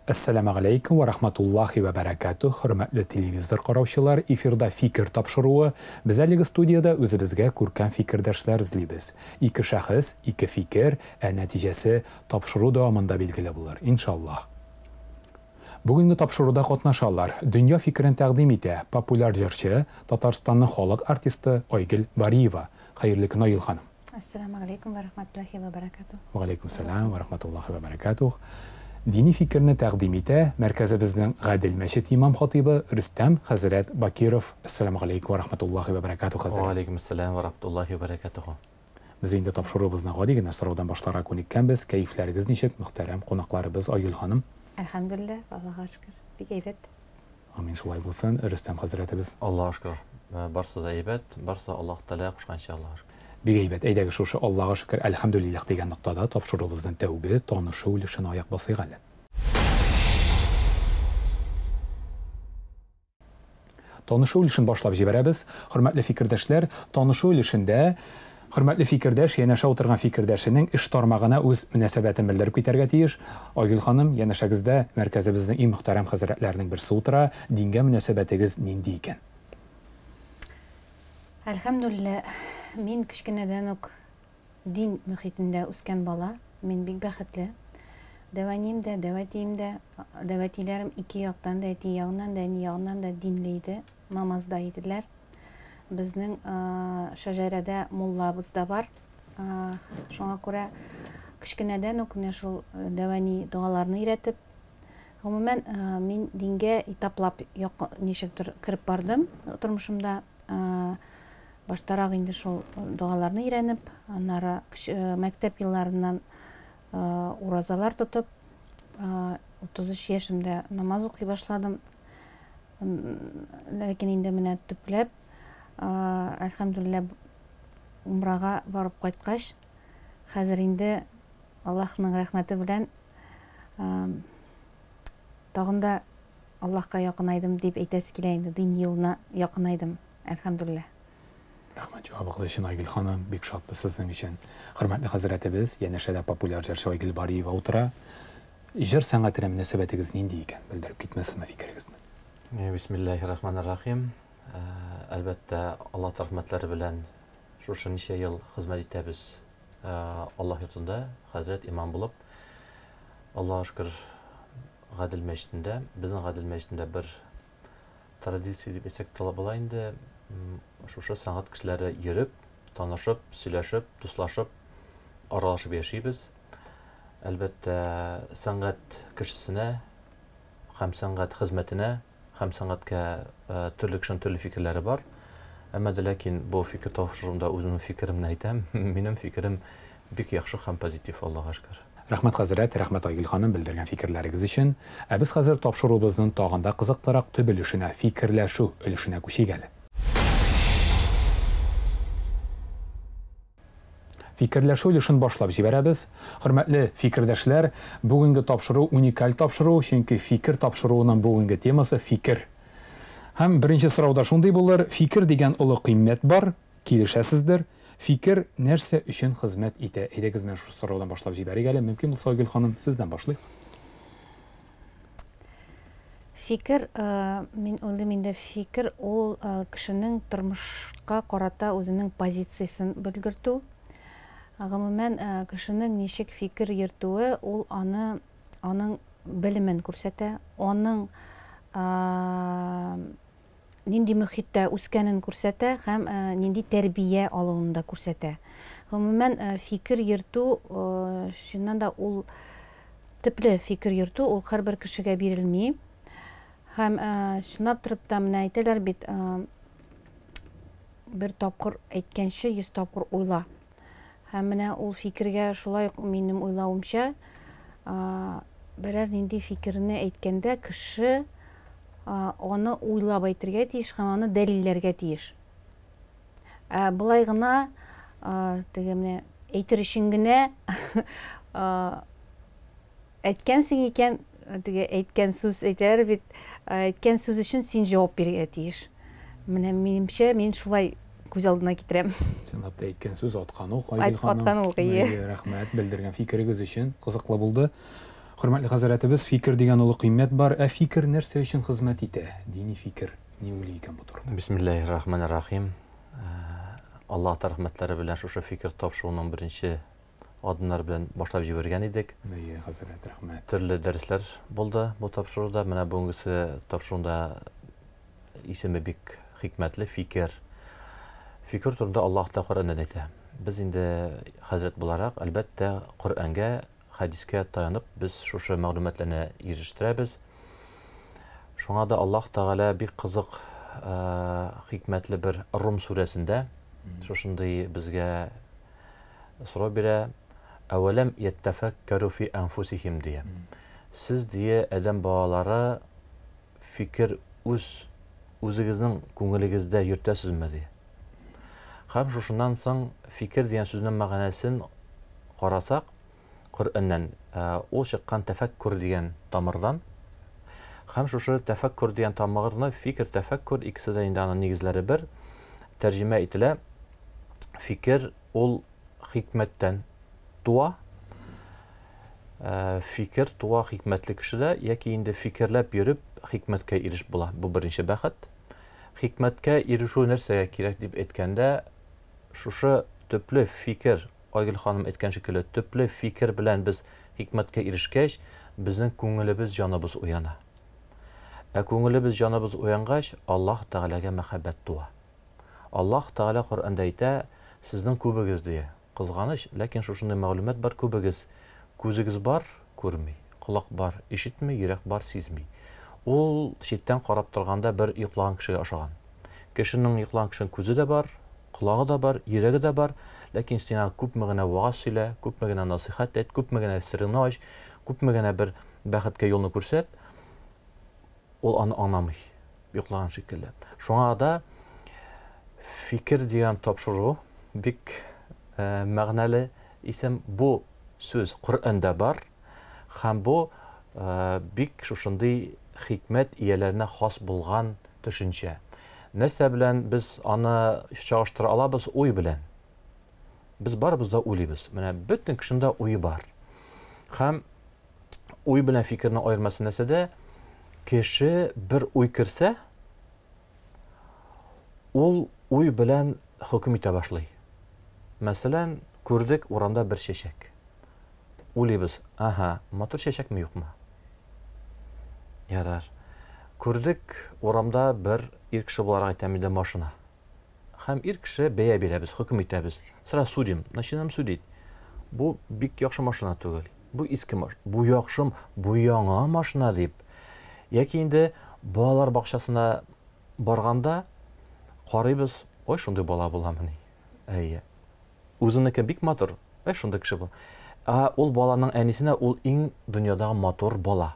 Assalamu alaikum wa rahmatullahi wa barakatuh. Hürmetli televizor qarawchilar, efirda fikir topshiruvi. Biz әлеге студияда o'zimizga ko'rkam fikrdoshlar izlaymiz. Ikki shaxs, ikki fikr, natijasi topshiruv davomida belgilab bo'lar, inshaalloh. Bugungi topshiruvda qatnashganlar dunyo fikrini taqdim etadi. Populyar jurchi, Tataristonning xalq artisti Oygul Bariyeva. Xayrli kun Oygul xonim. Assalomu alaykum va rahmatullohi va barakatuh. Va alaykum assalom va rahmatullohi va barakatuh. Dini fikrni taqdim etadi markazimizning G'adil masjid imom xatibi Rustam Hazrat Bakirov. Assalomu alaykum va rahmatullohi va barakatuh. Va alaykum assalom va rahmatullohi va barakatuh. Biz endi topshiruvimizni qildik, nasrovdan boshlara ko'nikkanmiz. Kayflaringiz nechuk, muhtaram qo'noqlarimiz Oygul xonim? Alhamdulillah, Allohga shukr. Bigaybat. Amin, shulay bo'lsin. Rustam Hazratimiz. Allohga shukr. Barsa aybat, barsa Alloh taolo qo'shgancha Allohga shukr. Bigaybat, aydagi shu Allohga shukr, alhamdulillah degan nuqtada topshiruvimizdan tavba, tanishuv ilishini oyoq bosaylik. Tanishuv ilishini boshlab jibaramiz. Hurmatli fikrdoshlar, tanishuv ilishida hurmatli fikrdosh yana shu o'tirgan fikrdoshning ish tarmog'ina o'z munosabatini bildirib ketarga tegish. Oygul xonim, yana shagizda markazimizning eng muhtaram hazratlarining birisi o'tira, dinga munosabatingiz nindi ekan? Alhamdulillah, men kichkinadan din muhitida o'sgan bola. Men bek baxtli. Davanimda, davatilarim ikki yoqdan da, yog'dan da dinlaydi, namozda edilar. Bizning shajarada mullabız da var. Şuna ko'ra kichkinadan shu davani duolarni o'rgatib, umuman men dinga etaplab nechakdir kirib bordim. Turmushimda boshtaroq endi shu duolarni o'rganib, anara maktab yillaridan urazalar tutib, 33 yoshimda namoz o'qiy boshladim. Lekin endi meni tuplab alhamdulillah umraga barib qaytqach, hozir endi Allohning rahmati bilan tag'inda Allohga yaqinaydim deb aytasi kelaydi. Din yo'lina yaqinaydim, alhamdulillah. Rahmat javob qilishing Oygul xonim, bek shodmiz sizning uchun. Hurmatli hazratimiz, yana shada populyar jurchi Oygul Bariyeva o'tira. Ijr san'atiga munosabatingiz nindi ekan? Bildirib ketmasizmi fikringizni? Bismillahirrahmanirrahim. Albatta Alloh rahmatlari bilan shu necha yil xizmat etamiz. Alloh yurtida hazrat imom bo'lib, Allohga shukr G'adil masjidida, bizning G'adil masjidida bir traditsiya deb aytsak bo'laydi. Shu san'at kishilari yurib, tanishib, söylashib, do'stlashib, aralashib yashaymiz. Albatta san'at kishisini ham san'at xizmatini ham san'atga turli fikrlari bor. Ammo lekin bu fikr topshiruvimda o'zimning fikrimni aytam. Mening fikrim bek yaxshi ham pozitiv, Allohga shukr. Rahmat hazrat, rahmat Oygul xonim bildirgan fikrlaringiz uchun. Biz hozir topshiruvimizning tog'inda qiziqtaroq tubilishini, fikrlashuv ilishini ko'shigalik. Fikrlashuv ilishini boshlab jibaramiz. Hurmatli fikrdoshlar, bugungi topshiruv unikal topshiruv, chunki fikr topshiruvining bugungi temasi fikr. Ham birinchi so'rovda shunday bo'lar, fikr degan ulug' qiymat bor, kelishasizdir. Fikr narsa uchun xizmat etadi. Edagiz men shu so'rovdan boshlab jibaraylik. Mumkin bo'lsa Oygul xonim sizdan boshlaylik. Fikr, men o'ylayman, fikr ol kishining turmushga qarata o'zining pozitsiyasini bildirdi. Umuman kishining nechik fikr yurituvi ol onun bilimin ko'rsatadi, onun nindi muhitda o'sganini ko'rsatadi, ham nindi tarbiya oluvini ko'rsatadi. Umuman fikr yuritu shundan da ol tipli fikr yuritu ol har bir kishiga berilmaydi. Ham shunab turib da meni aytadilar, bir topqir aytgancha 100 topqir o'yla. Ham mana ol fikrga shulay mening o'ylawimcha, biror nindi fikrni aytganda kishi onu o'ylab aytırga tegish, ham uni dalillarga tegish. Bulay gina degemne aytirishingina aytgansiz ekan, aytgan so'z aytar, aytgan so'z uchun sen javob berga tegish. Menimcha men shulay ko'z oldina keltirem. Sanabda aytgan so'z otqan o'q, Oygul xonim. Rahmat bildirgan fikringiz uchun qiziqli bo'ldi. Hörmətli хәзрәтебез, фикер дигән олы кыйммәт бар. Ә фикер нәрсә өчен хезмәт итә? Дини фикер ни уйлый икән бу турыда? Бисмиллахир-рахманир-рахим. Аллаһ рәхмәтләре белән шушы фикер тапшыруның беренче адымнар белән башлап җибәргән идек. Бәйе, хәзрәт, рәхмәт. Төрле дәресләр булды бу тапшыруда. Менә бүгенге тапшыруда исеме бик хикмәтле фикер. Фикер турында Аллаһ та Коръәндә әйтә. Без инде хәзрәт буларак, әлбәттә, Коръәнгә, хәдискә таянып, без шушы мәгълүматларны ирештерәбез. Шуңа да Аллаһ Тәгалә бик кызык, хикмәтле бер Рум сүрәсендә шушындый безгә сорау бирә. Әвәләм яттафаккару фи анфусихим дия. Сез дия адәм балалары фикер үзегезнең күңелегездә йөртәсезме дия. Һәм шушыннан соң фикер дигән сүзнең мәгънәсен карасак, Коръәннән ул чыккан тәфәккур дигән тамырдан. Һәм шушы тәфәккур дигән тамырны фикер, тәфәккур икесе дә инде аның нигезләре бер. Тәрҗемә ителә. Фикер ул хикмәттән туа. Фикер туа хикмәтле кешедә, яки инде фикерләп йөреп хикмәткә иреш була. Бу беренче бәхет. Хикмәткә ирешү нәрсәгә кирәк дип әйткәндә, шушы төпле фикер, Айгөл ханым әйткән шикелле, төпле фикер белән без хикмәткә ирешкәч, безнең күңелебез, җаныбыз уяна. Ә күңелебез, җаныбыз уянгач, Аллаһ Тәгаләгә мәхәббәт туа. Аллаһ Тәгалә Коръәндә әйтә, сезнең күбегез дия. Кызганыч, ләкин шушындай мәгълүмат бар, күбегез. Күзегез бар, күрми. Колак бар, ишетми, йөрәк бар, сизми. Ул читтән карап торганда бер йоклаган кешегә охшаган. Кешенең йоклаган кешенең күзе дә бар, колагы да бар, йөрәге дә бар, ләкин сиңа күпме генә вагаз сөйлә, күпме генә насихат әйт, күпме генә сырыңны ач, күпме генә бер бәхеткә юлны күрсәт, ул аны аңламый, йоклаган шикелле. Шуңа да фикер дигән тапшыру бик мәгънәле исем. Бу сүз Коръәндә бар, һәм бу бик шушындый хикмәт ияләренә хас булган төшенчә. Нәрсә белән без аны чагыштыра алабыз? Уй белән. Без барыбыз да уйлыйбыз. Менә бөтен кешендә уй бар. Һәм уй белән фикерне аермасы нәрсәдә? Кеше бер уй керсә, ул уй белән хөкем итә башлый. Мәсәлән, күрдек урамда бер чәчәк. Уйлыйбыз, матур чәчәкме, юкмы? Ярар. Күрдек урамда бер ир кеше буларак әйтәм инде машина. Һәм ир кеше бәя бирәбез, хөкем итәбез. Сыра судим, начинам судить. Бу бик яхшы машина түгел. Бу иске машина. Бу яхшы, бу яңа машина дип. Яки инде балалар бакчасына барганда карыйбыз, ой, шундый бала буламыни. Әйе. Үзенеке бик матур. Шундый кеше бу. Ул баланың әнисенә ул иң дөньядагы матур бала.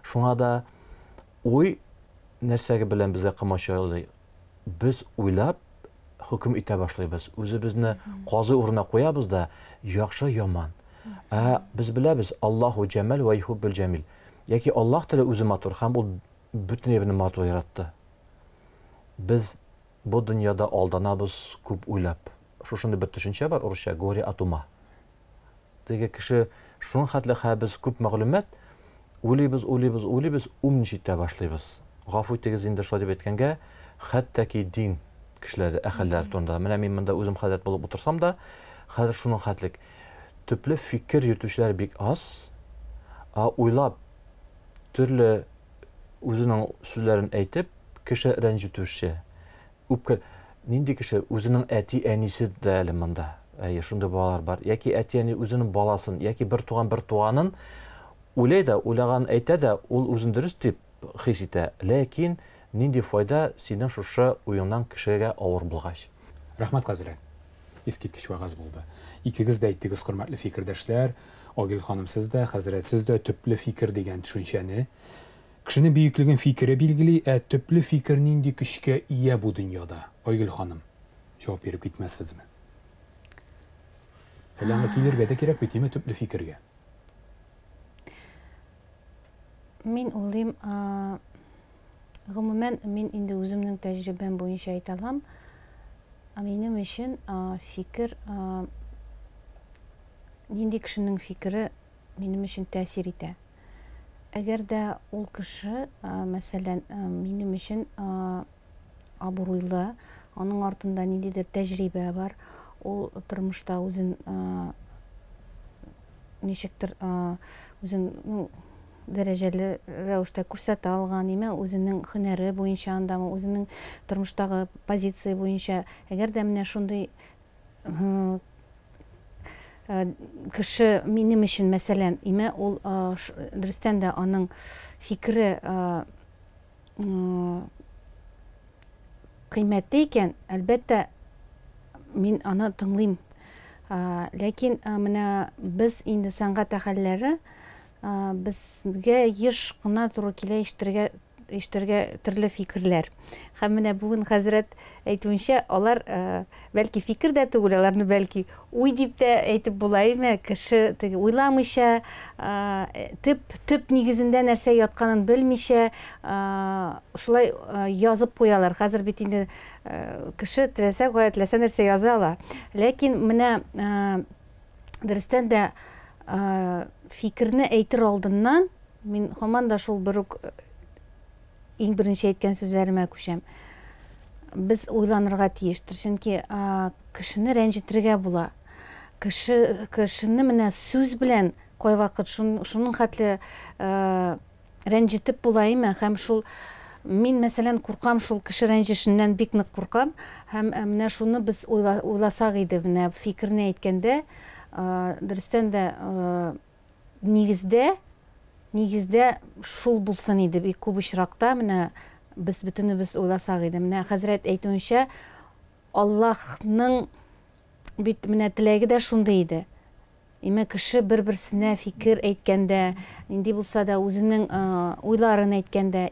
Шуңа да уй нәрсәгә белән безгә камачылый. Без уйлап хөкем итә башлыйбыз. Үзебезне казый урынына куябыз да, яхшы, яман. Без беләбез, Аллаһу җәмал ва юхиббул җамил. Яки Аллаһ теле үзе матур, һәм ул бөтенебезне матур яратты. Без бу дөньяда алданабыз күп уйлап. Шушындай бер төшенчә бар, урысча горе от ума. Теге кеше шуның хәтле без күп мәгълүмат уйлыйбыз, умни җитә башлыйбыз. Гафу итегез инде шулай дип әйткәнгә, хәтта дин кешеләре, әһелләр турында. Менә мин монда үзем хәзрәт булып утырсам да, хәзер шуның хәтлек төпле фикер йөртүчеләр бик аз. Уйлап төрле үзенең сүзләрен әйтеп, кеше рәнҗетүче. Нинди кеше үзенең әти, әнисе дә әле монда. Шундай балалар бар. Яки әти, әни үзенең баласын, яки бер туганын уйлый да, уйлаган әйтә дә, ул үзен дөрес дип хис итә. Ләкин нинди файда синең шушы уеңнан кешегә авыр булгач. Рәхмәт, хәзрәт. Искиткеч вагаз булды. Икегез дә әйттегез, хөрмәтле фикердәшләр. Айгөл ханым, сез дә, хәзрәт, сез дә төпле фикер дигән төшенчәне, кешенең бөеклеген фикере билгели, төпле фикер нинди көчкә ия бу дөньяда? Айгөл ханым, җавап биреп китмәссезме? Әллә килергә дә кирәк бит, төпле фикергә? Мин уйлыйм, гомумән мин инде үземнең тәҗрибәм буенча әйтә алам. Минем өчен фикер, нинди кешенең фикере минем өчен тәэсир итә. әгәр дә ул кеше, мәсәлән, минем өчен абруйлы, аның артында ниндидер тәҗрибә бар, ул тормышта үзен ничектер үзен дәрәҗәле рәвештә күрсәтә алган, үзенең һөнәре буенча андамы, үзенең тормыштагы позиция буенча, әгәр дә менә шундый кеше минем өчен, мәсәлән, ул дөрестән дә аның фикере кыйммәтле икән, әлбәттә, мин аны тыңлыйм. Ләкин менә без инде сәнгать әһелләре, безгә еш кына туры килә ишетергә төрле фикерләр. Һәм менә бүген хәзрәт әйтүенчә, алар бәлки фикер дә түгел, аларны бәлки уй дип тә әйтеп була, кеше уйламыйча, төп нигезендә нәрсә ятканын белмичә, шулай язып куялар. Хәзер бит инде кеше теләсә нәрсә яза ала. Ләкин менә дөрестән дә фикерне әйтер алдыннан, мин һаман да шул бер үк иң беренче әйткән сүзләремә күчәм. Без уйланырга тиештер, чөнки кешене рәнҗетергә була. Кешене менә сүз белән кайвакыт шуның хәтле рәнҗетеп була, һәм шул мин, мәсәлән, куркам, шул кеше рәнҗешеннән бик нык куркам, һәм менә шуны без уйласак иде, менә фикерне әйткәндә, дөрестән дә нигездә шул булсын иде, бик күп очракта менә без бөтенебез уйласак иде. Менә хәзрәт әйтүенчә, Аллаһның бит менә теләге дә шундый иде. Кеше бер-берсенә фикер әйткәндә, инде булса да үзенең уйларын әйткәндә,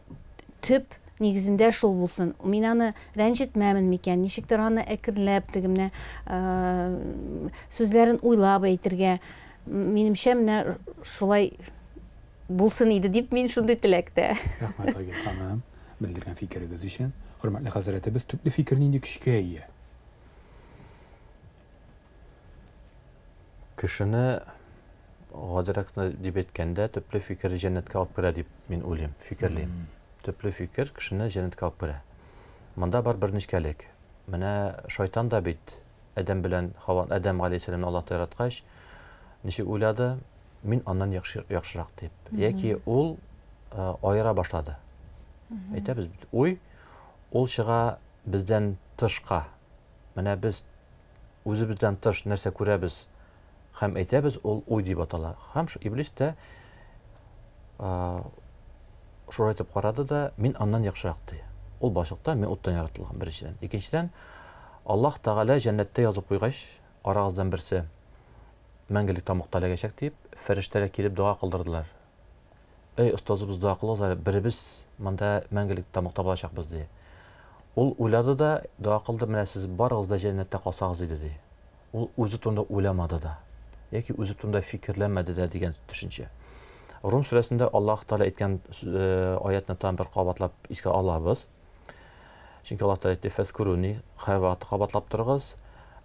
төп нигезендә шул булсын. Мин аны рәнҗетмәмен микән, ничектер аны әкренләп, сүзләрен уйлап әйтергә. Минемчә, менә шулай булсын иде дип, мин шундый теләктә. Рәхмәт, Агил ханым, белдергән фикерегез өчен. Хөрмәтле хәзрәтебез, төпле фикер нинди көчкә ия? Кешене гадәрәк дип әйткәндә, төпле фикер җәннәткә алып керә дип мин уйлыйм, фикерлим. Төпле фикер кешене җәннәткә алып керә. Монда бар бер нечкәлек. Менә шайтан да бит Адәм белән Адәм галәйһиссәламне Аллаһ яраткач, ничек уйлады? Мин аннан яхшырак дип. Яки ул аера башлады. Әйтәбез бит, ул чыга бездән тышка. Менә без үзебездән тыш нәрсә күрәбез һәм әйтәбез, ул уй дип атала. Һәм Иблис тә шулай итеп карады да, мин аннан яхшырак ди. Ул башыкта мин уттан яратылган, беренчедән. Икенчедән, Аллаһ Тәгалә җәннәттә язып куйгач, арагыздан берсе мәңгелек тамакта эләгәчәк дип, фәрештәләр килеп дуа кылдырдылар. Эй, остазыбыз, дуа кылыгыз, беребез монда мәңгелек тамакта булачакбыз ди. Ул уйлады да, дуа кылды, менә сез барыгыз да җәннәттә калсагыз иде ди. Ул үзе турында уйламады да, яки үзе турында фикерләмәде дә дигән төшенчә. Рум сүрәсендә Аллаһ Тәгалә әйткән аятны тагын бер кабатлап искә алабыз. Чөнки Аллаһ Тәгалә әйтте: "Фазкуруни", һәр кабатлап торыгыз.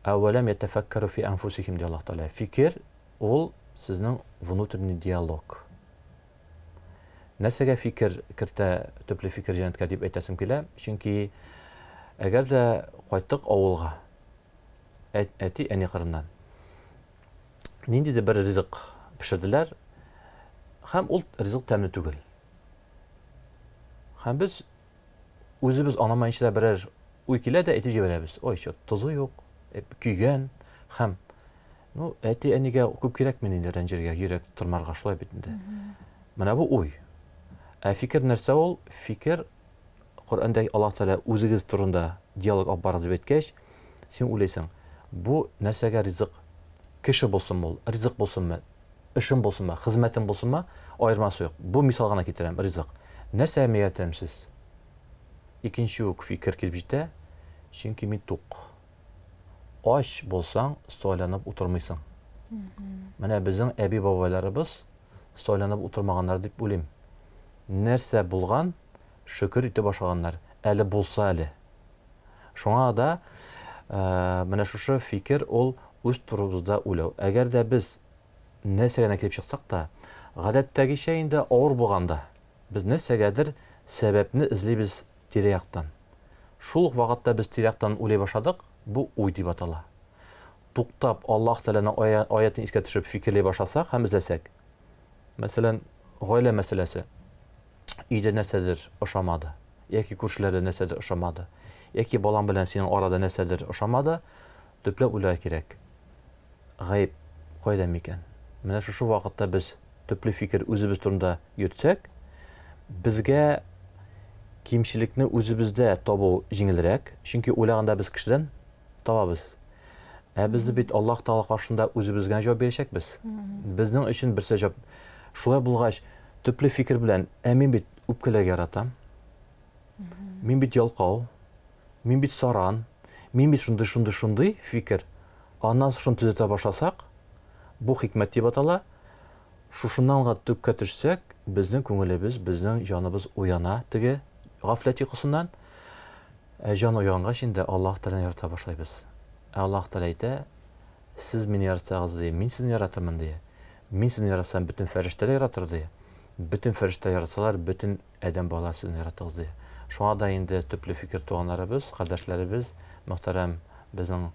"Әввәләм ятафаккару фи анфусихим", ди Аллаһ Тәгалә. Фикер ул сезнең внутренний диалог. Нәрсәгә фикер кертә, төпле фикер җәннәткә дип әйтәсем килә? Чөнки әгәр дә кайттык авылга, әти әни кырыннан, ниндидер бер ризык пешерделәр, һәм ул ризык тәмле түгел. Һәм без үзебез анамаенча берәр уй килә дә әйтеп җибәрәбез. Ой, тузы юк, көйгән, һәм әти әнигә күп кирәкме инде рәнҗергә, йөрәк тырмарга, шулай бит инде. Менә бу уй. Ә фикер нәрсә ул? Фикер Коръәндә Аллаһ Тәгалә үзегез турында диалог алып бара дип әйткәч, син уйлыйсың, бу нәрсәгә ризык? Кеше булсынмы ул, ризык булсынмы, эшем булсынмы, хезмәтем булсынмы, айырмасы юк. Бу мисал гына китерәм, ризык. Нәрсә мәятәмсез? Икенче үк фикер килеп җитә, чөнки мин тук. Ач булсаң, сойланып утырмыйсың. Менә безнең әби бабайларыбыз сойланып утырмаганнар дип уйлыйм. Нәрсә булган, шөкер итеп башлаганнар. Әле булса әле. Шуңа да менә шушы фикер ул үз турыбызда уйлау. Әгәр дә без нәрсәгә килеп чыксак та, Гадәттәгечә инде авыр булганда без нәрсәгәдер сәбәпне эзлибез тирә-яктан. Шул ук вакытта без тирә-яктан уйлый башладык, бу уй дип атала. Туктап Аллаһ Тәгаләнең аятын искә төшеп фикерләй башласак һәм эзләсәк. Мәсәлән, гаилә мәсьәләсе. Өйдә нәрсәдер ошамады, яки күршеләрдә нәрсәдер ошамады, яки балам белән синең арада нәрсәдер ошамады, төпләп уйлар кирәк. Гаип кайда микән? Менә шушы вакытта без төпле фикер үзебез турында йөртсәк, безгә кимчелекне үзебездә табу җиңелрәк, чөнки уйлаганда без кешедән табабыз. Ә безне бит Аллаһ Таала каршында үзебезгә җавап бирәчәкбез. Безнең өчен берсе җавап. Шулай булгач, төпле фикер белән, мин бит үпкәләргә яратам. Мин бит ялкау, мин бит саран, мин бит шундый фикер. Аннан шуны төзәтә башласак, бу хикмәт дип атала. Шушыннан төпкә төшсәк, безнең күңелебез, безнең җаныбыз уяна теге гафләт йокысыннан. Җан уянгач инде Аллаһ Тәгаләне ярата башлайбыз. Аллаһ Тәгалә әйтә, сез мине яратсагыз, мин сезне яратырмын ди. Мин сезне яратсам, бөтен фәрештәләр яратыр ди. Бөтен фәрештәләр яратсалар, бөтен адәм баласы яратыгыз ди. Шуңа да инде төпле фикер туганнарыбыз, кардәшләребез, мөхтәрәм безнең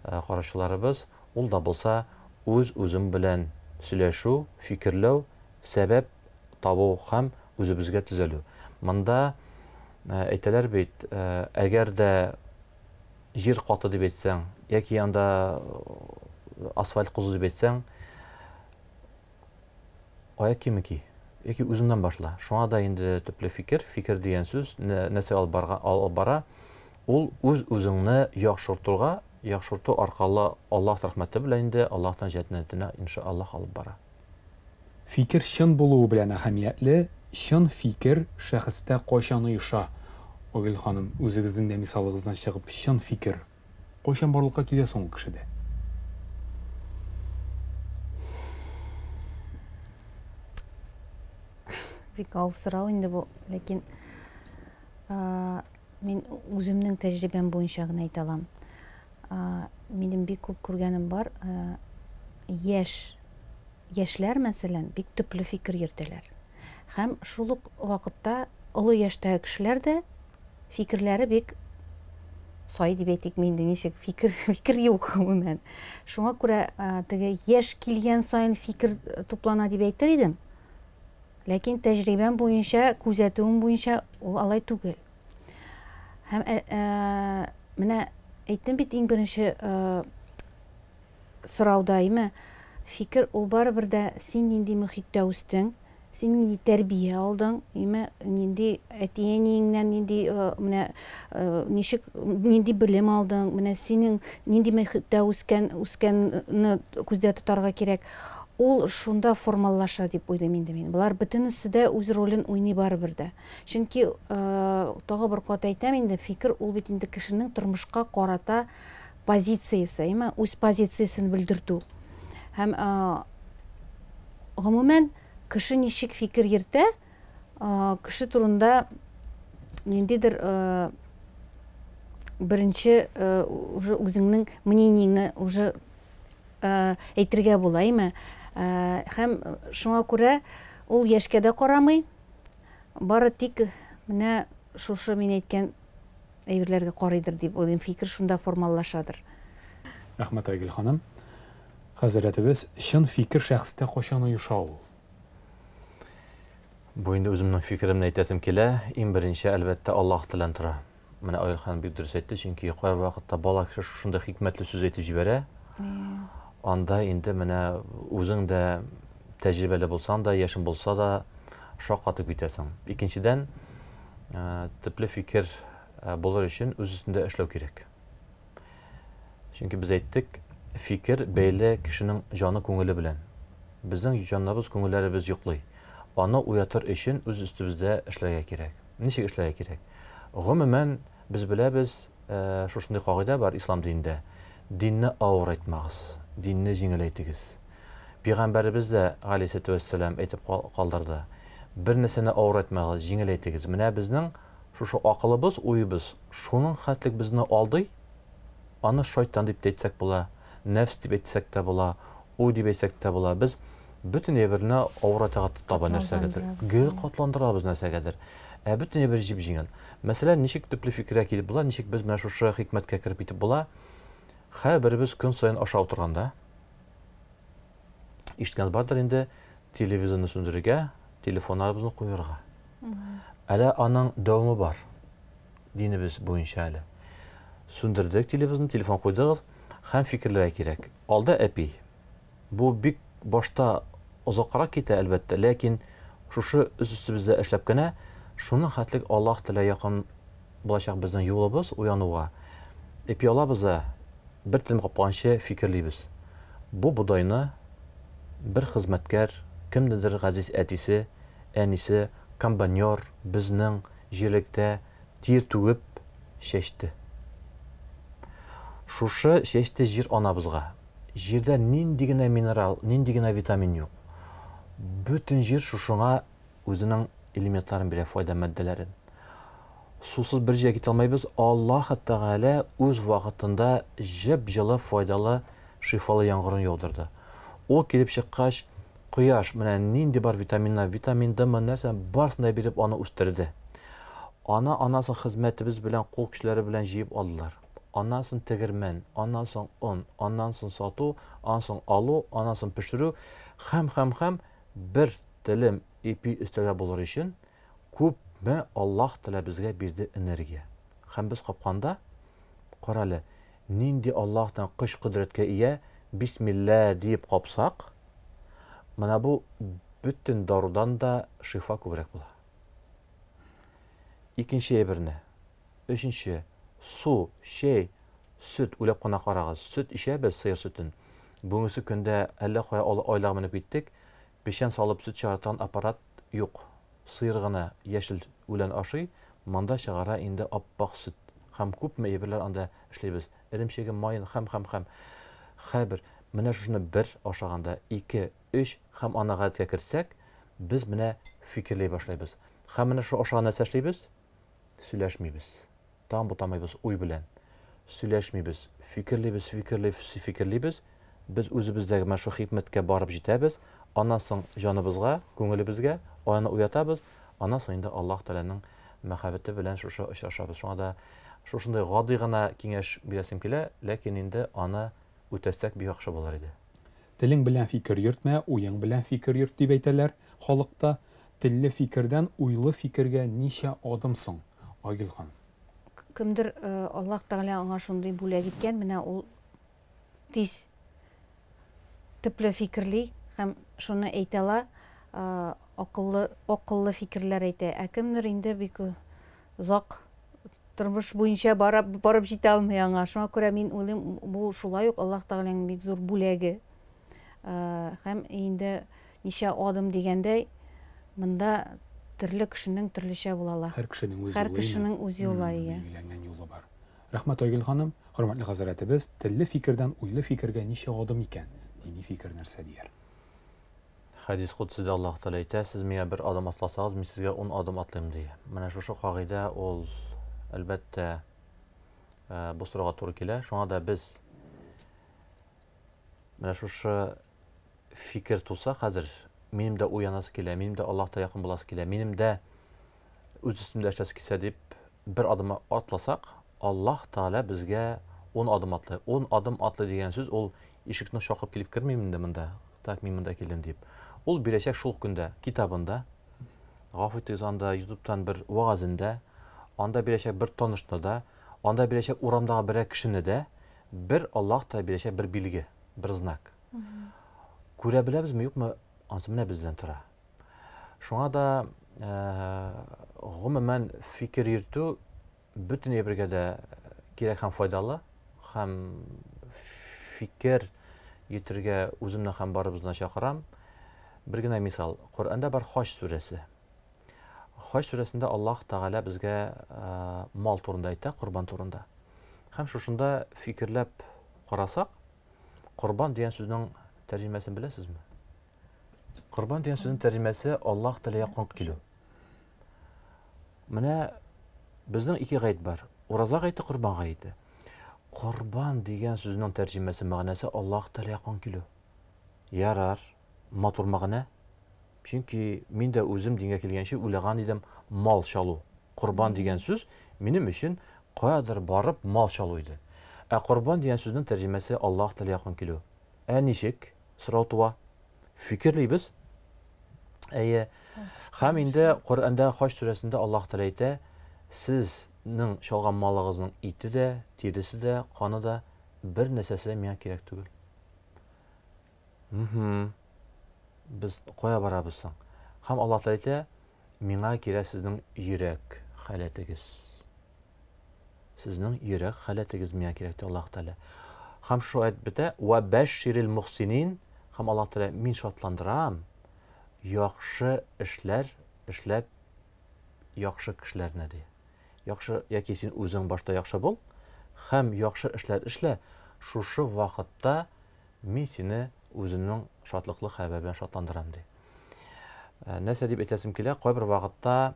карашларыбыз, ул да булса үзем белән сөйләшү, фикерләү, сәбәп табу һәм үзебезгә төзәлү. Монда әйтәләр бит, әгәр дә җир каты дип әйтсәң, яки анда асфальт кузу дип әйтсәң, аяк кимеки, яки үзеңнән башла. Шуңа да инде төпле фикер дигән сүз нәрсә алып бара, ул үзеңне яхшырту аркылы Аллаһ рәхмәте белән инде Аллаһтан җәннәтенә иншааллаһ алып бара. Фикер чын булуы белән әһәмиятле, чын фикер шәхестә кайчан оеша? Огил ханым, үзегезнең дә мисалыгыздан чыгып, чын фикер кайчан барлыкка килә соң ул кешедә? Бик авыр сорау инде бу, ләкин мин үземнең тәҗрибәм буенча гына әйтә алам. Минем бик күп күргәнем бар, яшьләр мәсәлән бик төпле фикер йөртәләр. Һәм шул ук вакытта олы яшьтәге кешеләр дә фикерләре бик сай дип әйтик, миндә ничек фикер юк гомумән. Шуңа күрә теге яшь килгән саен фикер туплана дип әйтер идем. Ләкин тәҗрибәм буенча, күзәтүем буенча ул алай түгел. Һәм менә әйттем бит иң беренче сорауда фикер ул барыбер дә син нинди мөхиттә үстең, син нинди тәрбия алдың, нинди әтиеңнән нинди белем алдың, менә синең нинди мөхиттә үскәнне күздә тотарга кирәк. Ул шунда формалаша дип уйлыйм инде мин. Булар бөтенесе дә үз ролен уйный барыбер дә. Чөнки тагы бер кат әйтәм инде, фикер ул бит инде кешенең тормышка карата позициясе, үз позициясын белдертү. Һәм гомумән кеше ничек фикер йөртә, кеше турында ниндидер беренче үзеңнең мнениеңне уже әйтергә була, һәм шуңа күрә ул яшькә дә карамый, бары тик менә шушы мин әйткән әйберләргә карыйдыр дип уйлыйм, фикер шунда формаллашадыр. Рәхмәт, Айгөл ханым. Хәзрәтебез, чын фикер шәхестә кайчан оеша ул? Бу инде үземнең фикеремне әйтәсем килә. Иң беренче әлбәттә Аллаһ телән тора. Менә Айгөл ханым бик дөрес әйтте, чөнки кай вакытта бала кеше шунда хикмәтле сүз әйтеп җибәрә. Анда инде менә үзең дә тәҗрибәле булсаң да, яшен булса да шаккатып китәсең. Икенчедән, төпле фикер булыр өчен үз өстендә эшләү кирәк. Чөнки без әйттек, фикер бәйле кешенең җаны күңеле белән. Безнең җаныбыз, күңелләребез йоклый. Аны уятыр өчен үз өстебездә эшләргә кирәк. Ничек эшләргә кирәк? Гомумән без беләбез, шушындый кагыйдә бар ислам динендә. Динне авыр әйтмәгез, динне җиңел әйтегез. Пәйгамбәребез дә галейһиссәту вассалам әйтеп калдырды. Бер нәрсәне авыр әйтмәгез, җиңел әйтегез. Менә безнең шушы акылыбыз, уйыбыз, шуның хәтлек безне алдый. Аны шайтан дип әйтсәк була, нәфс дип әйтсәк тә була, уй дип әйтсәк тә була. Без Bütün eberine avratı taban нәрсәгәдер. Гел катландырабыз нәрсәгәдер. Bütün eber җип җиңел. Мәсәлән, ничек төпле фикергә килеп була, ничек без менә шушы хикмәткә кирип итеп була. Һәрберебез көн сайын ашау торганда, ишеткән бардыр инде телевизорны сүндерергә, телефоннарыбызны куярга. Әле аның дәвамы бар. Динебез буенча әле. Сүндердек телевизорны, телефон куйдыгыз, һәм фикерләр кирәк. Алда әпи. Бу бик башта озаккарак китә әлбәттә, ләкин шушы үз-үзебездә эшләп кенә, шуның хәтлек Аллаһ телә якын булачак безнең юлыбыз уянуга. Әпи алабыз, бер телем капканчы фикерлибез. Бу будайны бер хезмәткәр, кемдедер газиз әтисе, әнисе, комбайнер безнең җирлектә тир түгеп чәчте. Шушы чәчте җир анабызга. Җирдә нинди генә минерал, нинди генә витамин юк. Бүтән җир шушыңа үзенең элементларын бирә, файда матдәләрен. Сусыз бер җиргә китә алмыйбыз. Аллаһ Тәгалә үз вакытында җеп-җылы, файдалы, шифалы яңгырын яудырды. Ул килеп чыккач, кояш менә нинди бар витаминнар, витамин Д нәрсә барсын да биреп аны үстерде. Анасын хезмәтебез белән, кул көчләре белән җыеп алдылар. Анасын тегермән, анасын он, анасын сату, анасын алу, анасын пешерү, һәм бер телем ипи өстәгә булыр өчен күпме Аллаһ Тәгалә безгә бирде энергия. Һәм без капканда, карале, нинди Аллаһтан кыш кудрәткә ия, бисмилла дип капсак, менә бу бүтән дарудан да шифа күбрәк була. Икенче әйберне, өченче, су, шәй, сөт уйлап кына карагыз. Сөт ишәбез, сыер сөтен. Бүгенге көндә әллә кая айлар менеп киттек. Пешән салып сөт чыгартан аппарат юк. Сыер гына яшел үлән ашый, монда чыгара инде аппак сөт. Һәм күпме әйберләр анда эшләйбез. Эремчеге, майын, һәм. Хәбер, менә шуны бер ашаганда 2, 3 һәм анагатка керсәк, без менә фикерләй башлайбыз. Һәм менә шу ашаган нәрсә эшләйбез? Сөйләшмибез. Там бутамайбыз уй белән. Сөйләшмибез, фикерлибез. Без үзебездәге мәшһүр хикмәткә барып җитәбез. Аннан соң җаныбызга, күңелебезгә аны уятабыз. Аннан соң инде Аллаһ Тәгаләнең мәхәббәте белән шушы очрашабыз. Шуңа да шушындай гади гына киңәш бирәсем килә, ләкин инде аны үтәсәк бик яхшы булыр иде. Телең белән фикер йөртмә, уең белән фикер йөрт дип әйтәләр халыкта. Телле фикердән уйлы фикергә ничә адым соң, Айгөл ханым? Кемдер Аллаһ Тәгалә аңа шундый бүләк иткән, менә ул тиз төпле фикерли һәм шуны әйтә ала, акыллы фикерләр әйтә. Кемдер инде бик озак тормыш буенча барып җитә алмый аңа. Шуңа күрә мин уйлыйм, бу шулай ук Аллаһ Тәгаләнең бик зур бүләге. Һәм инде ничә адым дигәндәй, монда төрле кешенең төрлечә булалар. Һәр кешенең үз юлы бар. Рәхмәт, Айгөл ханым. Хөрмәтле хәзрәтебез, телле фикердән уйлы фикергә ничә адым икән? Дини фикер нәрсә дияр? Хадис кудсида Аллаһ Тәгалә әйтә, сез миңа бер адым атласагыз, мин сезгә 10 адым атлыйм ди. Менә шушы кагыйдә ул әлбәттә бу сорауга туры килә. Шуңа да без менә шушы фикер туса хәзер минем дә уянасы килә, минем дә Аллаһка якын буласы килә, минем дә үз үстемдә эшләсе килсә дип бер адым атласак, Аллаһ Тәгалә безгә 10 адым атлый. 10 адым атлый дигән сүз ул ишекне шакып килеп кермим инде монда. Так, мин монда килдем дип. Ул бирәчәк шул көндә китабында, гафу итегез, анда YouTube'тан бер вагазында, анда бирәчәк бер танышныда, анда бирәчәк урамдагы бер кешене дә, бер Аллаһ Тәгалә бирәчәк бер билге, бер знак. Күрә беләбезме, юкмы? Ансы менә бездән тора. Шуңа да гомумән фикер йөртү бөтен әйбергә дә кирәк һәм файдалы, һәм фикер йөртергә үземне һәм барыбызны чакырам. Бер генә мисал, Коръәндә бар Хаҗ сүрәсе. Хаҗ сүрәсендә Аллаһ Тәгалә безгә мал турында әйтә, курбан турында. Һәм шушында фикерләп карасак, курбан дигән сүзнең тәрҗемәсен беләсезме? Курбан дигән сүзнең тәрҗемәсе Аллаһ Тәгалә якын килү. Менә безнең ике гаит бар. Ураза гайте, курбан гайте. Курбан дигән сүзнең тәрҗемәсе, мәгънәсе Аллаһ Тәгалә якын килү. Ярар, матурмагына. Чөнки мин дә үзем дингә килгәнче уйлаган идем, мал чалу. Корбан дигән сүз минем өчен каядыр барып мал чалу иде. Ә корбан дигән сүзнең тәрҗемәсе Аллаһ теле якын килү. Ә ничек? Сорау туа. Фикерлибез. Әйе. Һәм инде Коръәндә Хаҗ сүрәсендә Аллаһ Тәгалә әйтә, сезнең чалган малыгызның ите дә, тиресе дә, каны да бер нәрсәсе миңа кирәк түгел. Без кая барабыз соң? Һәм Аллаһ Тәгалә әйтә, миңа кирәк сезнең йөрәк халәтегез. Сезнең йөрәк халәтегез миңа кирәк ди Аллаһ Тәгалә. Һәм шу әйт бетә, ва башширил мухсинин, һәм Аллаһ Тәгалә мин шатландырам. Яхшы эшләр эшләп яхшы кешеләрне ди. Яхшы яки син үзең башта яхшы бул, һәм яхшы эшләр эшлә, шушы вакытта мин сине үзеңнең шатлыклы хәбәр белән шатландырам ди. Нәрсә дип әйтәсем килә, кайбер вакытта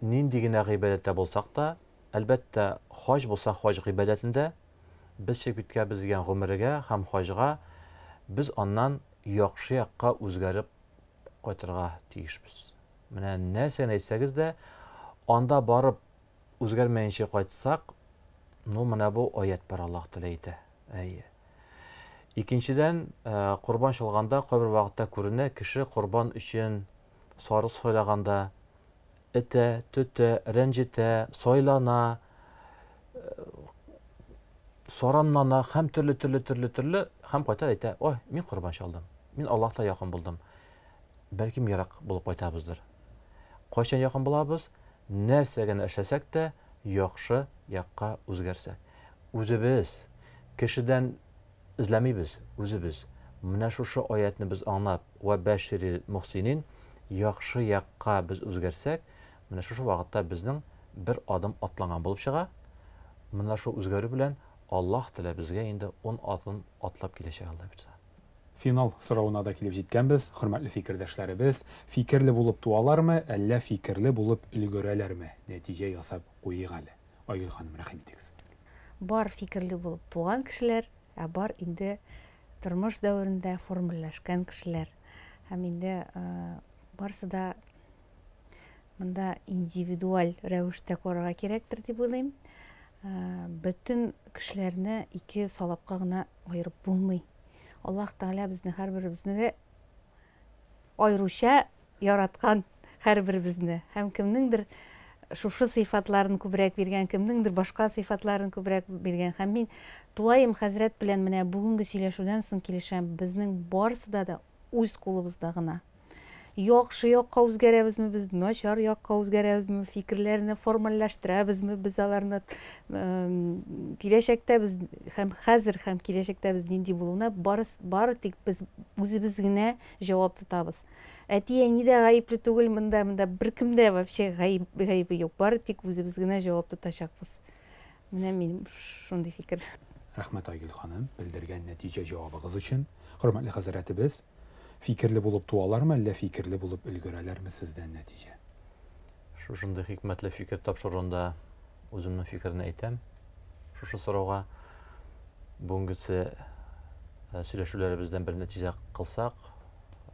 нинди генә гыйбадәттә булсак та, әлбәттә хаҗ булса хаҗ гыйбадәтендә без чыгып киткән дигән гомергә һәм хаҗга без аннан яхшы якка үзгәреп кайтырга тиешбез. Менә нәрсәне әйтсәгез дә, анда барып үзгәрмәенчә кайтсак, менә бу аят бар Аллаһ Тәгалә әйтә. Әйе. Икенчедән, курбан чалганда кайбер вакытта күренә, кеше курбан өчен сарык сайлаганда этә, төтә, рәнҗетә, сайлана, сораннана, һәм төрле, һәм кайта әйтә, ой, мин курбан чалдым, мин Аллаһка якын булдым. Бәлки ярак булып кайтабыздыр. Кайчан якын булабыз? Нәрсәгә эшләсәк тә яхшы якка үзгәрсәк. Үзебез кешедән эзләмибез, үзебез. Менә шушы аятны без аңлап, ва баширил мухсинин, яхшы якка без үзгәрсәк, менә шушы вакытта безнең бер адым атланган булып чыга. Менә шу үзгәрү белән Аллаһ Тәгалә безгә инде 10 адым атлап киләчәк Алла бирсә. Финал сорауына да килеп җиткәнбез. Хөрмәтле фикердәшләребез, фикерле булып туалармы, әллә фикерле булып өлгерәләрме? Нәтиҗә ясап куйыйк әле. Айгөл ханым, рәхим итегез. Бар фикерле булып туган кешеләр, ә бар инде тормыш дәверендә формаллашкан кешеләр. Һәм инде барсы да монда индивидуаль рәвештә карарга кирәктер дип уйлыйм. Бөтен кешеләрне ике салапка гына аерып булмый. Аллаһ Тәгалә безне һәрберебезне айруча яраткан һәрберебезне. Һәм кемнеңдер шушы сыйфатларын күбрәк биргән, кемнеңдер башка сыйфатларын күбрәк биргән. Һәм мин тулайым хәзрәт белән менә бүгенге сөйләшүдән соң килешәм, безнең барсыда да үз кулыбызда гына. Яхшы якка үзгәрәбезме, без начар якка үзгәрәбезме, фикерләрне формаллаштырабызмы, без аларны киләчәктә без һәм хәзер һәм киләчәктә без нинди булуына бары тик без үзебез генә җавап тотабыз. Әти-әни дә гаепле түгел монда, беркем дә вообще гаебе юк, бары тик үзебез генә җавап тотачакбыз. Менә минем шундый фикер. Рәхмәт Айгөл ханым, белдергән нәтиҗә җавабыгыз өчен. Хөрмәтле хәзрәтебез, фикерле булып туалармы, әллә фикерле булып өлгерәләрме сездән нәтиҗә? Шушындай хикмәтле фикер тапшыруында үземнең фикерне әйтәм. Шушы сорауга бүгенгесе сөйләшүләребездән бер нәтиҗә кылсак,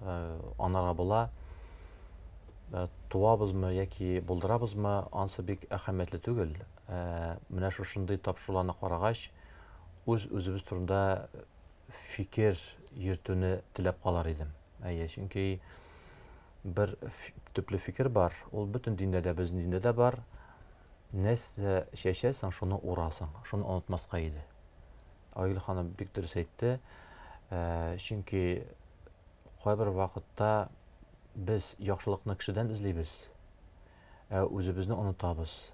анарга була. Туабызмы яки булдырабызмы, ансы бик әһәмиятле түгел. Менә шушындай тапшыруларны карагач, үзебез турында фикер йөртүне теләп калар идем. Чөнки бер төпле фикер бар, ул бөтен диндә дә, безнең диндә дә бар. Нәрсә чәчәсең, шуны урасың, шуны онытмаска иде. Айгөл ханым бик дөрес әйтте. Чөнки кайбер вакытта без яхшылыкны кешедән эзлибез. Үзебезне онытабыз.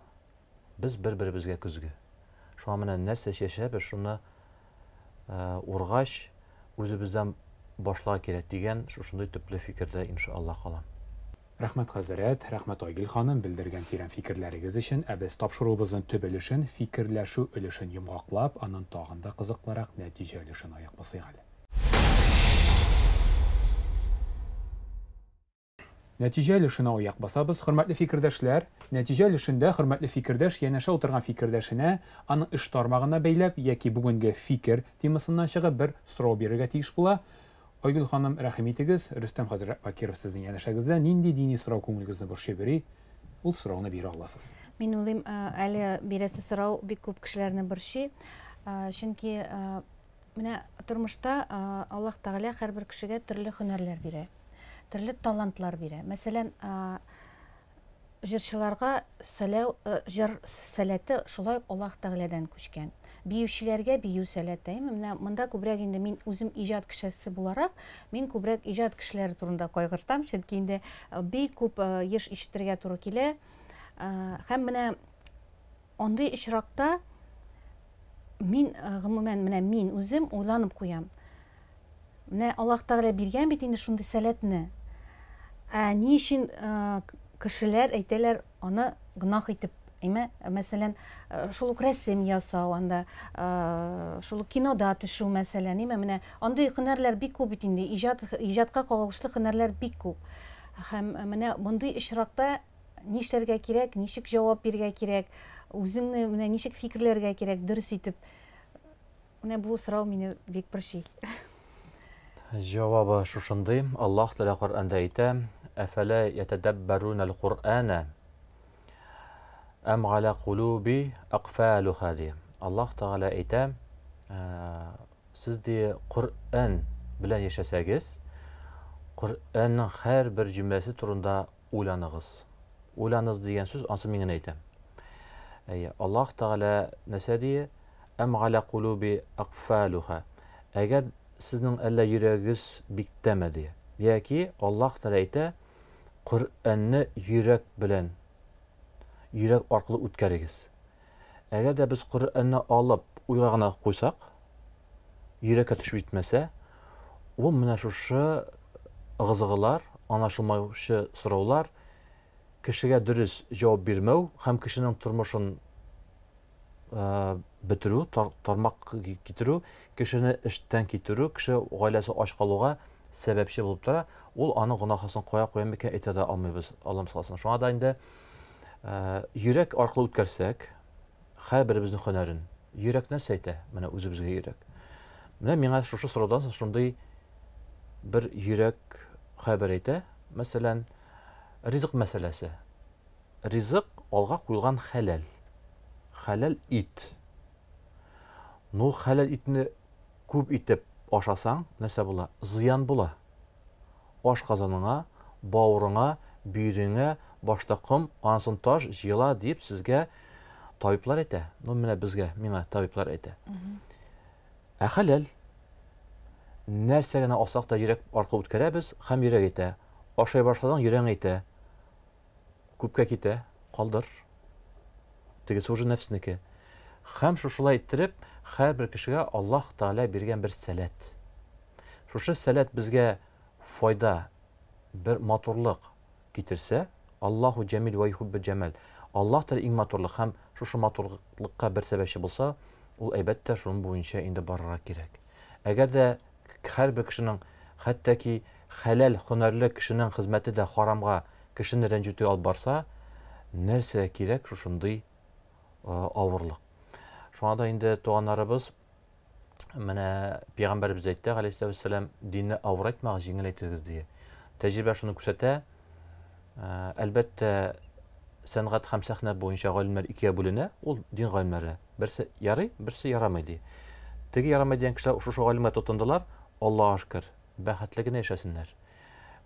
Без бер-беребезгә күзгә. Шуңа менә нәрсә чәчәбез, шуны ургач үзебездән башлар кирәк дигән шушындай төпле фикердә иншаллах калам. Рәхмәт хәзрәт, рәхмәт Айгөл ханым, белдергән тирән фикерләрегез өчен. Без тапшыруыбызның төп өлешен, фикерләшү өлешен йомгаклап, аның тагын да кызыклырак нәтиҗә өлешен аяк басыйк әле. Нәтиҗә өлешенә аяк басабыз, хөрмәтле фикердәшләр. Нәтиҗә өлешендә хөрмәтле фикердәш янәшә утырган фикердәшенә аның эш тармагына бәйләп яки бүгенге фикер темасыннан чыгып бер сорау бирергә тиеш була. Айгүл ханым, рәхим итегез. Рөстәм хәзрәт Бакиров сезнең янәшәгездә нинди дини сорау күңелегезне борчый бери? Ул сорауны бирә аласыз. Мин уйлыйм, әле бирәсе сорау бик күп кешеләрне борчый. Чөнки менә тормышта Аллаһ Тәгалә һәрбер кешегә төрле һөнәрләр бирә, төрле талантлар бирә. Мәсәлән, җырчыларга җыр сәләте шулай Аллаһ Тәгаләдән күчкән. Биючеләргә бию сәләте. Менә монда күбрәк инде мин үзем иҗат кешесе буларак, мин күбрәк иҗат кешеләре турында кайгыртам, чөнки инде бик күп еш ишетергә туры килә. Һәм менә андый очракта мин гомумән менә мин үзем уйланып куям. Менә Аллаһ Тәгалә биргән бит инде шундый сәләтне. Ни өчен кешеләр әйтәләр аны гынах итеп, мәсәлән, шул рәсем ясау, анда шул кинода төшү мәсәлән, менә андый һөнәрләр бик күп бит инде, иҗатка кагылышлы һөнәрләр бик күп. Һәм менә мондый очракта нишләргә кирәк, ничек җавап бирергә кирәк, үзеңне менә ничек фикерләргә кирәк, дөрес итеп. Менә бу сорау мине бик борчый. Җавабы шушындый. Аллаһ Тәгалә Коръәндә әйтә: "Афала ятадаббаруна ал-Кур'ана ам ала кулуби aqfaluha" ди. Аллаһ Тәгалә әйтә: "Сез ди Коръән белән яшәсәгез, Коръәннең һәрбер җөмләсе турында уйланыгыз." Уйланыгыз дигән сүз ансы мин генә әйтәм. Аллаһ Тәгалә нәрсә ди? "Ам ала кулуби aqfaluha." Әгәр сезнең әллә йөрәгегез бик тәмәди, яки Аллаһ Тәгалә әйтә, Коръәнне йөрәк белән, йөрәк аркылы үткәрегез. Әгәр дә без Коръәнне алып уйга гына куйсак, йөрәккә төшеп җитмәсә, ул менә шушы ыгызыгылар, аңлашылмаучы сораулар, кешегә дөрес җавап бирмәү һәм кешенең тормышын бетерү, тармак китерү, кешене эштән китерү, кеше гаиләсе ач калуга сәбәпче булып тора. Ул аны гынахасын кая куя микән әйтә дә алмыйбыз, Аллам сакласын. Шуңа да инде йөрәк аркылы үткәрсәк, һәрберебезнең һөнәрен, йөрәк нәрсә әйтә? Менә үзебезгә йөрәк. Менә миңа шушы сораудан шундый бер йөрәк хәбәр әйтә. Мәсәлән, ризык мәсьәләсе. Ризык алга куелган хәләл. Хәләл ит. Ну, хәләл итне күп итеп ашасаң, нәрсә була? Зыян була. Ашказаныңа, бавырыңа, бүйреңә, башта ком, ансын таш, җыела дип сезгә табиблар әйтә. Ну, менә безгә, миңа табиблар әйтә. Хәләл нәрсә генә алсак та йөрәк аркылы үткәрәбез, һәм йөрәк әйтә. Ашай башладың, йөрәк әйтә. Күпкә китә, калдыр. Теге уже нәфснеке. Һәм шушылай иттереп, һәрбер кешегә Аллаһ Тәгалә биргән бер сәләт. Шушы сәләт безгә файда, бер матурлык китерсә, Аллаһу җәмил ва юхиббу җәмал. Аллаһ Тәгалә иң матурлык һәм шушы матурлыкка бер сәбәпче булса, ул әлбәттә шуның буенча инде барырга кирәк. Әгәр дә һәрбер кешенең, хәтта ки хәләл һөнәрле кешенең хезмәте дә харамга кешене рәнҗетү алып барса, нәрсә кирәк шушындый авырлык. Шуңа да инде туганнарыбыз, менә Пәйгамбәрбез әйтте, галәйһиссәлам, динне авырайтмагыз, җиңеләйтегез ди. Тәҗрибә шуны күрсәтә. Әлбәттә, сәнгать һәм сәхнә буенча галимнәр икегә бүленә, ул дин галимнәре. Берсе ярый, берсе ярамый ди. Теге ярамый дигән кешеләр шушы галимгә тотындылар, Аллаһка шөкер, бәхетле генә яшәсеннәр.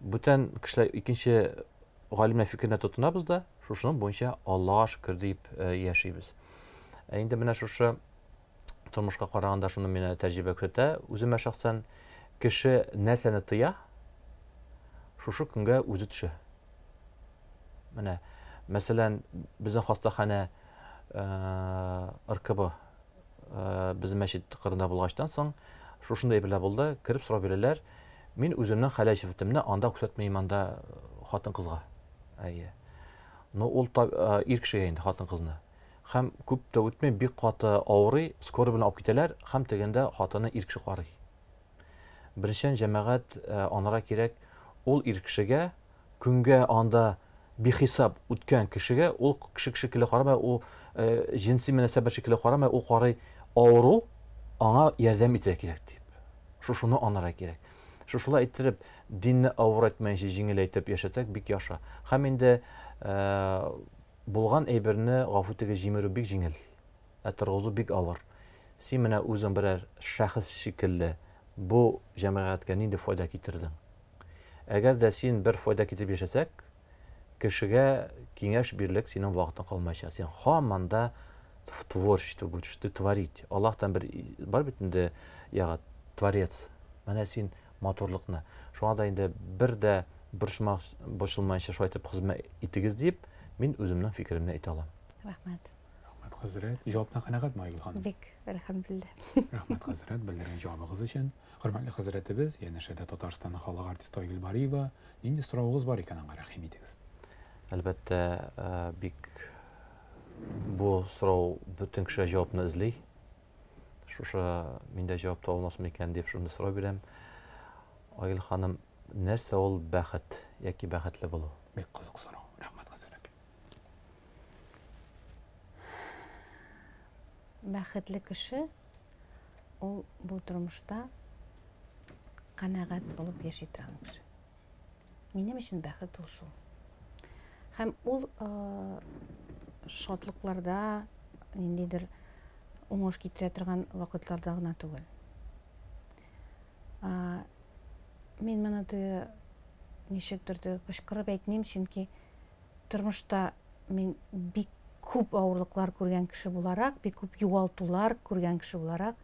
Бүтән кешеләр икенче галимнәр фикеренә тотынабыз да, шушының буенча Аллаһка шөкер дип яшибез. Инде менә шушы тормышка караганда шуны менә тәҗрибә күрсәтә. Үземә шәхсән кеше нәрсәне тыя, шушы көнгә үзе төшә. Менә, мәсәлән, безнең хастаханә РКБ безнең мәчет кырында булгачтан соң, шушындай әйберләр булды, кирип сорап бирәләр. Мин үземнең хәләл җифетемне анда күрсәтмәйм, анда хатын кызга. Ну, ул ир кешегә инде хатын кызны. Һәм күп тә үтмәй бик каты авырый, скорый белән алып китәләр, һәм тегендә хатыны ир кеше карый. Беренчән җәмәгать анара кирәк, ул ир кешегә көнгә анда бихисап үткән кешегә, ул кеше шикелле карамай, ул җинси мөнәсәбәт шикелле карамай, ул карый, авыру аңа ярдәм итәргә кирәк дип. Шушыны анара кирәк. Шушылай иттереп, динне авыр әйтмәенчә җиңел әйтеп яшәсәк, бик яхшы. Һәм инде булган әйберне гафу итәргә җимерү бик җиңел. Торгызу бик авыр. Син менә үзең берәр шәхес шикелле бу җәмәгатькә нинди файда китердең? Әгәр дә син бер файда китереп яшәсәк, кешегә киңәш бирерлек синең вакытың калмаячак. Син һаман да творчество будешь, ты творить. Аллаһтан бар бит инде творец. Менә син матурлыкны. Шуңа да инде бер дә борчылмаенча шулай итеп хезмәт итегез дип, мин үземнең фикеремне әйтә алам. Рәхмәт. Рәхмәт хәзрәт. Җавапны канәгатьме Айгөл ханым? Бик, әлхәмдүлилләh. Рәхмәт хәзрәт, белдергән җавабыгыз өчен. Хөрмәтле хәзрәтебез, янәшәдә Татарстанның халык артисты Айгөл Бариева, нинди соравыгыз бар икән аңа рәхим итегез. Әлбәттә, бик бу сорау бөтен кеше җавапны эзли. Шушы миндә җавап табылмасмы икән дип шуны сорау бирәм. Айгөл ханым, нәрсә ул бәхет яки бәхетле булу? Бик кызык сорау. Рәхмәт хәзрәт. Бәхетле кеше ул бу тормышта канәгать булып яши торган кеше. Минем өчен бәхет ул шул. Һәм ул шатлыкларда, ниндидер уңыш китерә торган вакытларда гына түгел. Мин моны ничектер кычкырып әйтмим, чөнки тормышта мин бик күп авырлыклар күргән кеше буларак, бик күп югалтулар күргән кеше буларак,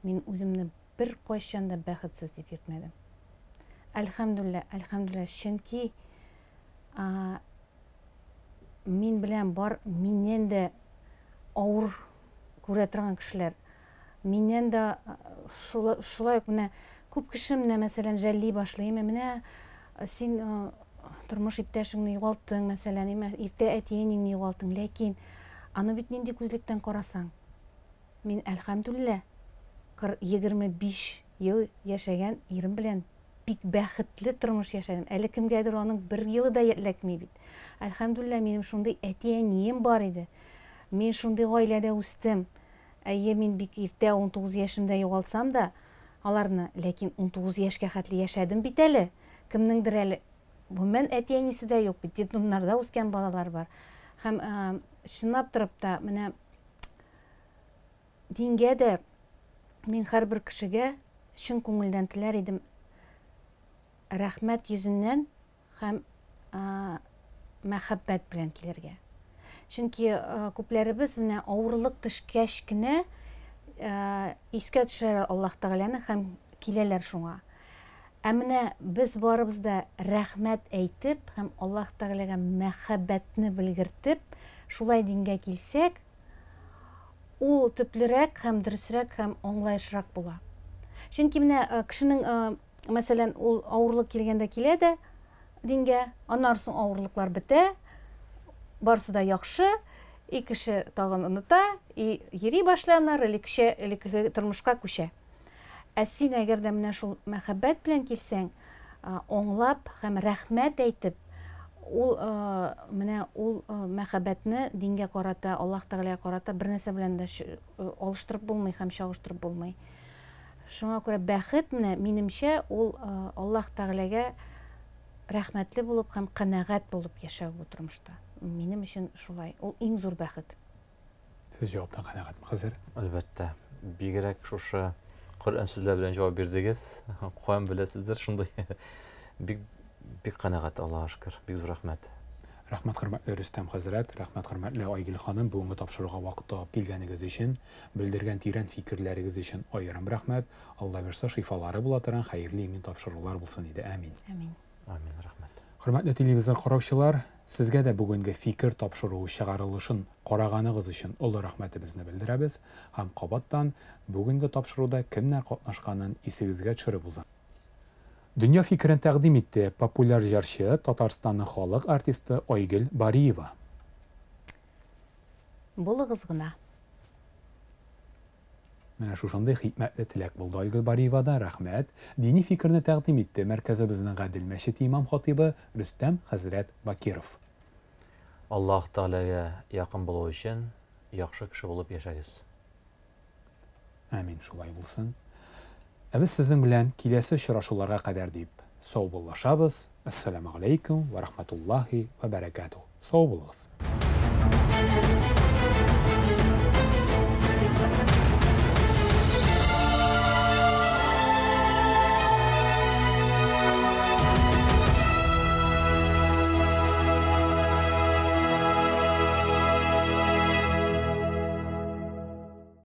мин үземне бер кайчан да бәхетсез дип йөртмәдем. Әлхәмдүлилләh, чөнки мин белән бар, миннән дә авыр күрә торган кешеләр. Миннән дә шулай ук менә күп кеше менә мәсәлән жәлли башлый, менә син тормыш иптәшеңне югалттың, мәсәлән, иртә әтиеңне югалттың, ләкин аны бит нинди күзлектән карасаң, мин әлхәмдүлилләh 25 ел яшәгән ирем белән бик бәхетле тормыш яшәдем. Әле кемгәдер аның 1 елы да йәтләкми бит. Әлхәмдүлилләh, минем шундый әти-әнием бар иде. Мин шундый гаиләдә үстем. Әйе, мин бик иртә 19 яшемдә югалтсам да аларны, ләкин 19 яшькә хәтле яшәдем бит әле. Кемнеңдер әле бүмен әти-әнисе дә юк бит. Детдомнарда үскән балалар бар. Һәм чынлап торып та, менә дингә дә мин һәрбер кешегә чын күңелдән теләр идем рәхмәт йөзеннән һәм мәхәббәт белән килергә. Чөнки күпләребез менә авырлык төшкәч кенә искә төшәләр Аллаһ Тәгаләне һәм киләләр шуңа. Ә менә без барыбыз да рәхмәт әйтеп һәм Аллаһ Тәгаләгә мәхәббәтне белгертеп, шулай дингә килсәк, ул төплерәк һәм дөресрәк һәм аңлаешлырак була. Чөнки менә кешенең, мәсәлән, ул авырлык килгәндә килә дә дингә, аннан соң авырлыклар бетә, барысы да яхшы, и кеше тагын оныта, и йөри башлаяннар, элекке тормышка күчә. Ә син әгәр дә менә шул мәхәббәт белән килсәң, аңлап һәм рәхмәт әйтеп, ул мәхәббәтне дингә карата, Аллаһ Тәгаләгә карата бер нәрсә белән дә алыштырып булмый һәм чагыштырып булмый. Шуңа күрә бәхет менә минемчә ул Аллаһ Тәгаләгә рәхмәтле булып һәм канәгать булып яшәү бу тормышта. Минем өчен шулай. Ул иң зур бәхет. Сез җаваптан канәгатьме хәзер? Әлбәттә, бигрәк шушы Коръән сүзләре белән җавап бирдегез. Каян беләсездер шундый. Бик канәгать, Аллаһка шөкер. Бик зур рәхмәт. Рәхмәт хөрмәтле Рөстәм хәзрәт, рәхмәт хөрмәтле Айгөл ханым, бүгенге тапшыруга вакыт табып килгәнегез өчен, белдергән тирән фикерләрегез өчен аерым рәхмәт. Алла бирсә шифалары була торган хәерле имин тапшырулар булсын иде. Амин. Амин. Амин, рәхмәт. Хөрмәтле телевизор караучылар, сезгә дә бүгенге фикер тапшыру чыгарылышын караганыгыз өчен олы рәхмәтебезне белдерәбез һәм кабаттан бүгенге тапшыруда кемнәр катнашканын исегезгә төшереп узам. Дөнья фикерен тәкъдим итте популяр җырчы, Татарстанның халык артисты Айгөл Бариева. Булыгыз гына. Менә шушындый хикмәтле теләк булды Айгөл Бариевадан рәхмәт. Дини фикерне тәкъдим итте мәркәзебезнең Гадел мәчете имам хатибы Рөстәм хәзрәт Бакиров. Аллаһ Тәгаләгә якын булу өчен яхшы кеше булып яшәгез. Амин, шулай булсын. Біз сіздің белән киләсе очрашуларга кадәр дип сау булышабыз. Ассаламу алейкум ва рахматуллахи ва баракатух. Сау булыгыз.